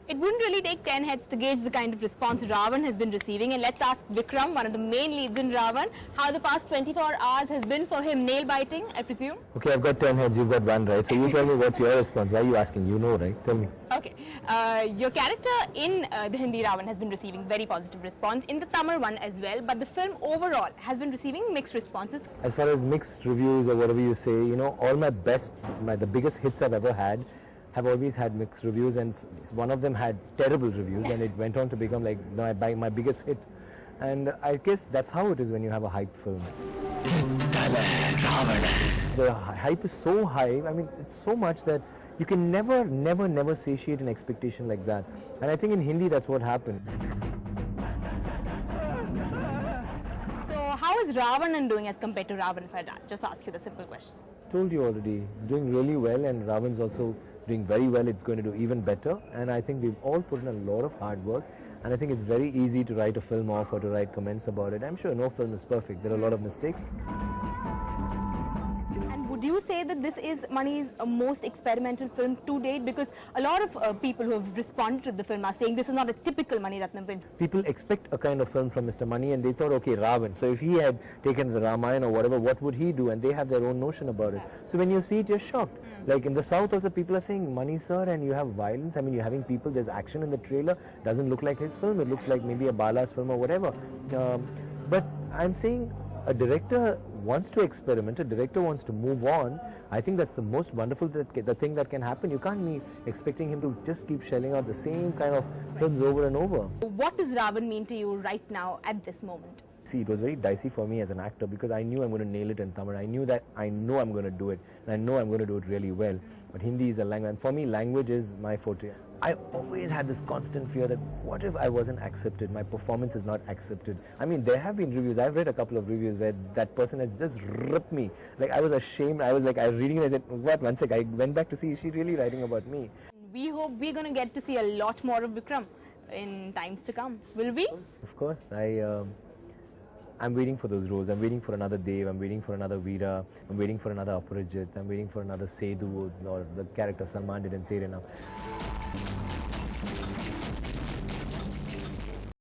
It wouldn't really take 10 heads to gauge the kind of response Raavan has been receiving, and let's ask Vikram, one of the main leads in Raavan, how the past 24 hours has been for him. Nail-biting, I presume? Okay, I've got 10 heads, you've got one, right? So you tell me what's your response. Why are you asking? You know, right? Tell me. Okay. Your character in the Hindi Raavan has been receiving very positive response, in the Tamil one as well, but the film overall has been receiving mixed responses. As far as mixed reviews or whatever you say, you know, all my the biggest hits I've ever had have always had mixed reviews, and one of them had terrible reviews and it went on to become like my biggest hit. And I guess that's how it is when you have a hype film. The hype is so high, I mean, it's so much that you can never satiate an expectation like that. And I think in Hindi that's what happened. So how is Raavan doing as compared to Raavan, if I just ask you the simple question? Told you already, it's doing really well, and Raavan's also doing very well. It's going to do even better, and I think we've all put in a lot of hard work, and I think it's very easy to write a film off or to write comments about it. I'm sure no film is perfect. There are a lot of mistakes. And would you say that this is Mani's most experimental film to date? Because a lot of people who have responded to the film are saying this is not a typical Mani Ratnam film. People expect a kind of film from Mr. Mani, and they thought, okay, Raavan. So if he had taken the Ramayana or whatever, what would he do? And they have their own notion about it. So when you see it, you're shocked. Like in the South also, people are saying, Mani sir, and you have violence. I mean, you're having people, there's action in the trailer. Doesn't look like his film. It looks like maybe a Bala's film or whatever. But I'm saying a director wants to experiment, a director wants to move on. I think that's the most wonderful the thing that can happen. You can't be expecting him to just keep shelling out the same kind of films over and over. What does Raavan mean to you right now at this moment? See, it was very dicey for me as an actor because I knew I'm going to nail it in Tamil. I knew that I know I'm going to do it, and I know I'm going to do it really well. But Hindi is a language, and for me, language is my forte. I always had this constant fear that what if I wasn't accepted, my performance is not accepted. I mean, there have been reviews, I've read a couple of reviews where that person has just ripped me. Like, I was ashamed, I was reading it, I said, what, one sec, I went back to see, is she really writing about me? We hope we're going to get to see a lot more of Vikram in times to come. Will we? Of course. I'm waiting for those roles. I'm waiting for another Dev, I'm waiting for another Veera, I'm waiting for another Aparajit, I'm waiting for another Sedu, or the character Salman did in Tere Naam.